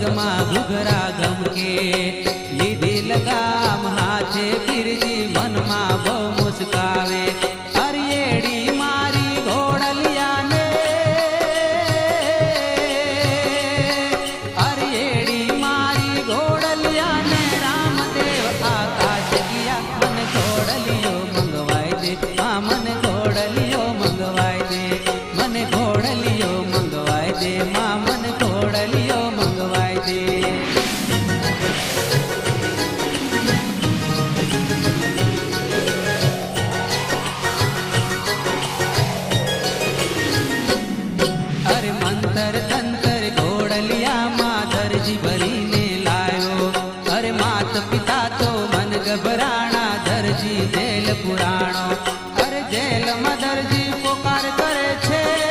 પગમાં ઘૂઘરા ગમકે લીધી લગામ હાથે પીરજી મનમાં બહુ મુસ્કાવે હરિયેડી મારી ઘોડલિયાને હરિયેડી મારી ઘોડલિયાને રામદેવ આકાશ ગયા મને ઘોડલિયો મંગવાય દે મને ઘોડલિયો મંગવાય દે મને ઘોડલિયો મંગવાય દે મને ઘોડલિયો મંગવાય દે અરે મંતર